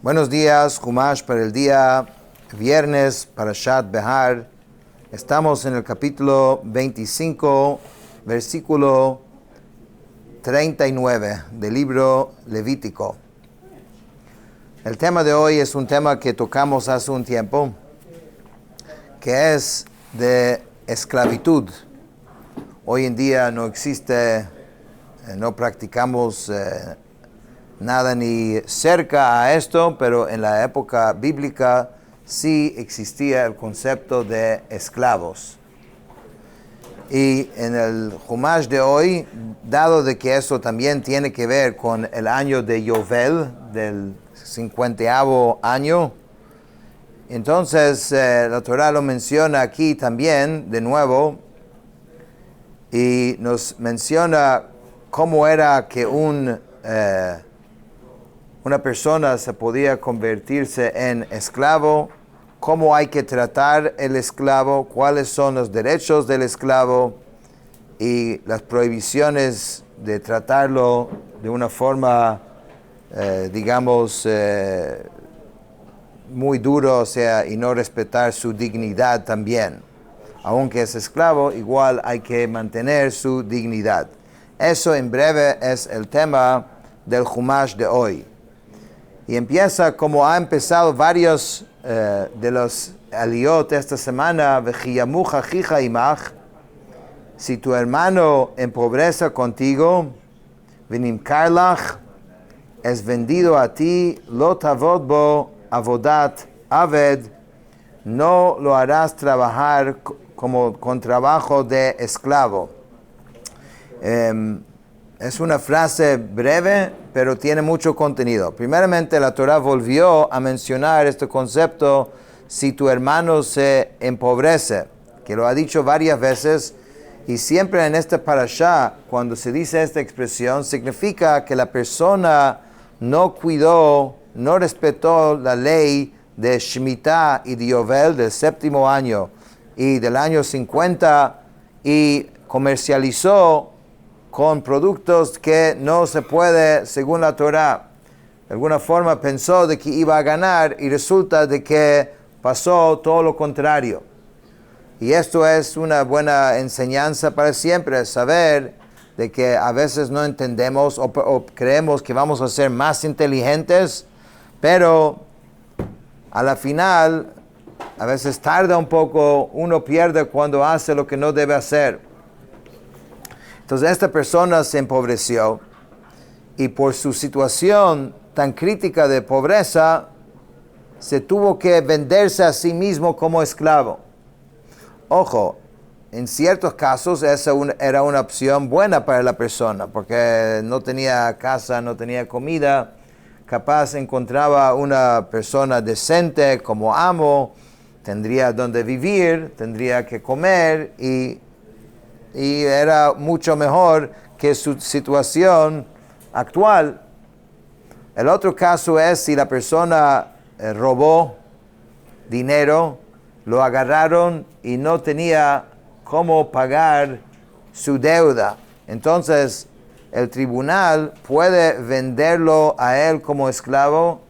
Buenos días, Humash para el día viernes, Parashat Behar. Estamos en el capítulo 25, versículo 39 del libro Levítico. El tema de hoy es un tema que tocamos hace un tiempo, que es de esclavitud. Hoy en día no existe, no practicamos nada ni cerca a esto, pero en la época bíblica sí existía el concepto de esclavos. Y en el Humash de hoy, dado de que eso también tiene que ver con el año de Yovel, del 50º año, entonces la Torah lo menciona aquí también, de nuevo, y nos menciona cómo era que una persona se podía convertirse en esclavo, cómo hay que tratar el esclavo, cuáles son los derechos del esclavo y las prohibiciones de tratarlo de una forma, muy dura, o sea, y no respetar su dignidad también. Aunque es esclavo, igual hay que mantener su dignidad. Eso en breve es el tema del Humash de hoy. Y empieza como ha empezado varios de los aliyot esta semana, Vejiyamuja jija imach, si tu hermano empobrece contigo, Venimkarlach, es vendido a ti, lo tavod bo avodat aved, no lo harás trabajar como con trabajo de esclavo. Es una frase breve, pero tiene mucho contenido. Primeramente, la Torah volvió a mencionar este concepto, si tu hermano se empobrece, que lo ha dicho varias veces, y siempre en este parashá, cuando se dice esta expresión, significa que la persona no cuidó, no respetó la ley de Shemitah y de Yovel del 7º año y del año 50 y comercializó con productos que no se puede, según la Torah. De alguna forma pensó de que iba a ganar y resulta de que pasó todo lo contrario. Y esto es una buena enseñanza para siempre, saber de que a veces no entendemos o creemos que vamos a ser más inteligentes, pero a la final, a veces tarda un poco, uno pierde cuando hace lo que no debe hacer. Entonces esta persona se empobreció y por su situación tan crítica de pobreza se tuvo que venderse a sí mismo como esclavo. Ojo, en ciertos casos esa era una opción buena para la persona porque no tenía casa, no tenía comida, capaz encontraba una persona decente como amo, tendría donde vivir, tendría que comer y era mucho mejor que su situación actual. El otro caso es si la persona robó dinero, lo agarraron y no tenía cómo pagar su deuda. Entonces, el tribunal puede venderlo a él como esclavo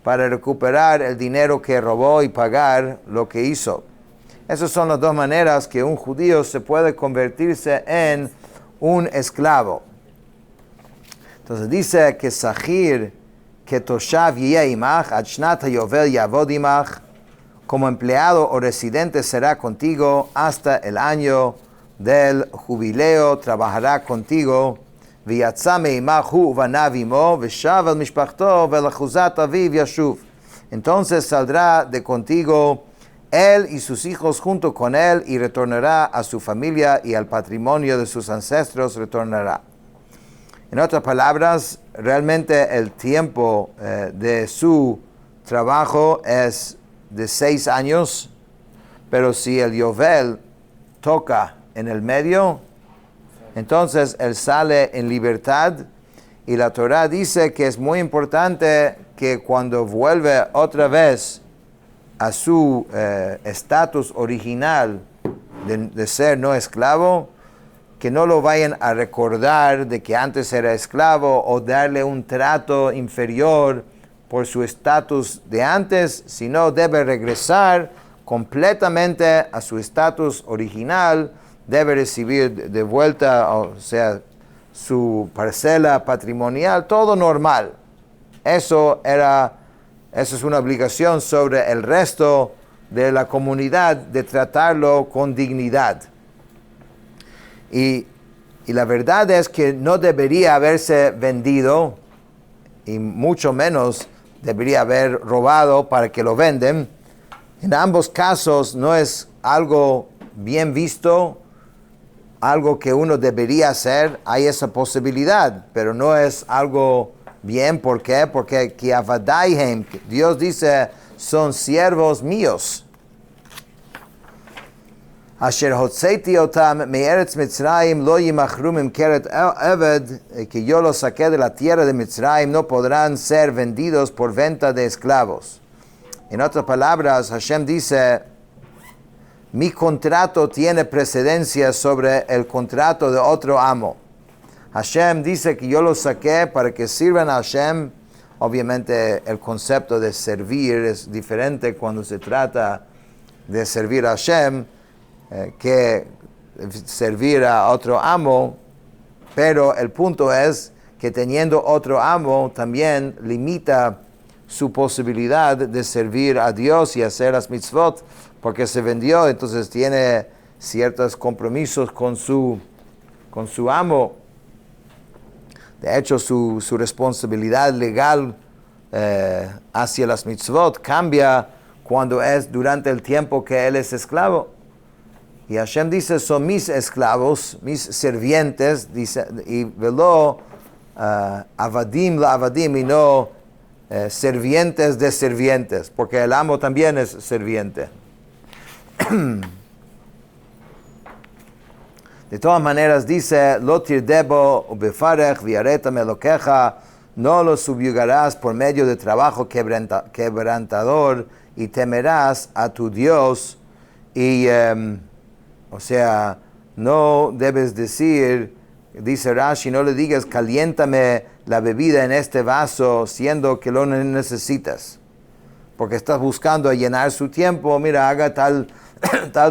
para recuperar el dinero que robó y pagar lo que hizo. Esas son las dos maneras que un judío se puede convertirse en un esclavo. Entonces dice que Sahir, que Toshav yeh imach, ad shnat hayovel yavod imach, como empleado o residente será contigo hasta el año del jubileo, trabajará contigo. V'yatza meimach hu vanav imo, v'shav el mishpachto, v'lachuzat aviv yashuv. Entonces saldrá de contigo él y sus hijos junto con él y retornará a su familia y al patrimonio de sus ancestros retornará. En otras palabras, realmente el tiempo de su trabajo es de 6 años, pero si el Yovel toca en el medio, entonces él sale en libertad y la Torah dice que es muy importante que cuando vuelve otra vez a su estatus original de ser no esclavo, que no lo vayan a recordar de que antes era esclavo o darle un trato inferior por su estatus de antes, sino debe regresar completamente a su estatus original, debe recibir de vuelta, o sea, su parcela patrimonial, todo normal. Eso es una obligación sobre el resto de la comunidad de tratarlo con dignidad. Y la verdad es que no debería haberse vendido, y mucho menos debería haber robado para que lo venden. En ambos casos no es algo bien visto, algo que uno debería hacer. Hay esa posibilidad, pero no es algo bien. ¿Por qué? Porque Dios dice, son siervos míos. Asher hotzeiti otam me'eretz Mitzrayim lo yimachru mimkeret eved, que yo los saqué de la tierra de Mitzrayim, no podrán ser vendidos por venta de esclavos. En otras palabras, Hashem dice, mi contrato tiene precedencia sobre el contrato de otro amo. Hashem dice que yo los saqué para que sirvan a Hashem. Obviamente el concepto de servir es diferente cuando se trata de servir a Hashem que servir a otro amo, pero el punto es que teniendo otro amo también limita su posibilidad de servir a Dios y hacer las mitzvot, porque se vendió, entonces tiene ciertos compromisos con su amo. De hecho, su responsabilidad legal hacia las mitzvot cambia cuando es durante el tiempo que él es esclavo. Y Hashem dice, son mis esclavos, mis sirvientes, dice, y velo avadim la avadim, y no servientes de sirvientes, porque el amo también es sirviente. De todas maneras dice, lo tirdebo ubefarech viareta meloqueja, no lo subyugarás por medio de trabajo quebrantador, y temerás a tu Dios. Y o sea, no debes decir, dice Rashi, no le digas, caliéntame la bebida en este vaso, siendo que lo necesitas. Porque estás buscando llenar su tiempo, mira, haga tal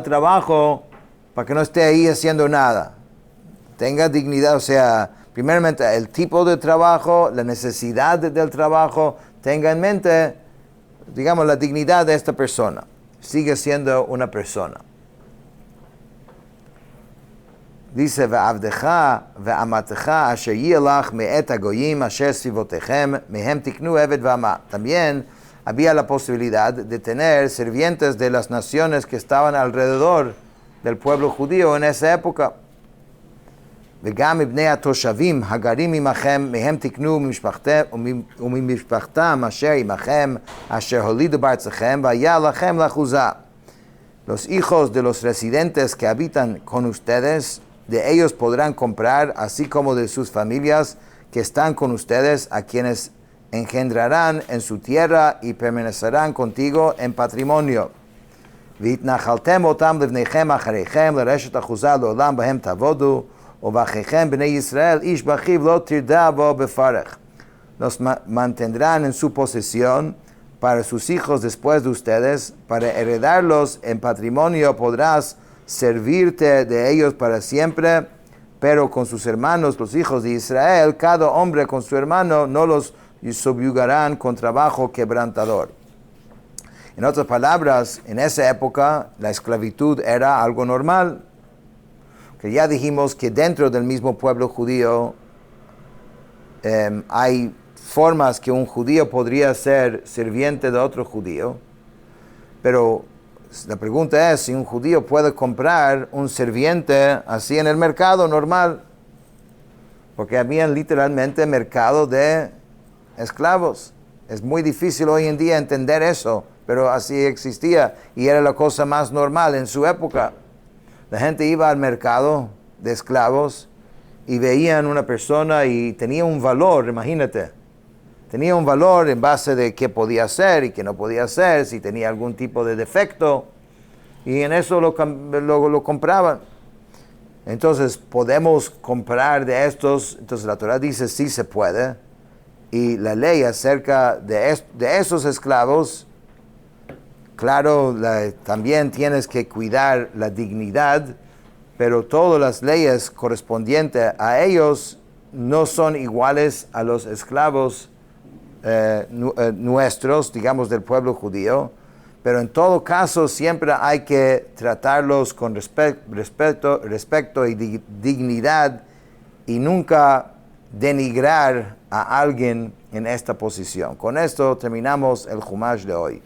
trabajo, para que no esté ahí haciendo nada. Tenga dignidad, o sea, primeramente el tipo de trabajo, la necesidad del trabajo, tenga en mente, digamos, la dignidad de esta persona. Sigue siendo una persona. Dice, ve'avdecha ve'amatecha asher yelach me'et hagoyim asher sivotechem mehem tiknu eved ve'ama. También había la posibilidad de tener sirvientes de las naciones que estaban alrededor del pueblo judío en esa época. וגם מבני התושבים הגרים עמכם מהם תקנו וממשפחתם אשר עמכם אשר הולידו בארצכם והיה לכם לאחוזה. Los hijos de los residentes que habitan con ustedes, de ellos podrán comprar, así como de sus familias que están con ustedes, a quienes engendrarán en su tierra y permanecerán contigo en patrimonio. והתנחלתם אותם לבניכם אחריכם לרשת אחוזה לעולם בהם תעבודו ובאחיכם בני ישראל איש באחיו לא תרדה בו בפרך. Los mantendrán en su posesión para sus hijos después de ustedes, para heredarlos en patrimonio podrás servirte de ellos para siempre, pero con sus hermanos, los hijos de Israel, cada hombre con su hermano, no los subyugarán con trabajo quebrantador. En otras palabras, en esa época la esclavitud era algo normal. Que ya dijimos que dentro del mismo pueblo judío hay formas que un judío podría ser sirviente de otro judío, pero la pregunta es si un judío puede comprar un sirviente así en el mercado normal, porque había literalmente mercado de esclavos. Es muy difícil hoy en día entender eso, pero así existía y era la cosa más normal en su época. La gente iba al mercado de esclavos y veían una persona y tenía un valor, imagínate. Tenía un valor en base de qué podía hacer y qué no podía hacer, si tenía algún tipo de defecto. Y en eso lo compraban. Entonces, ¿podemos comprar de estos? Entonces la Torah dice, sí se puede. Y la ley acerca de esos esclavos, claro, también tienes que cuidar la dignidad, pero todas las leyes correspondientes a ellos no son iguales a los esclavos nuestros, digamos, del pueblo judío. Pero en todo caso siempre hay que tratarlos con respeto y dignidad, y nunca denigrar a alguien en esta posición. Con esto terminamos el Jumash de hoy.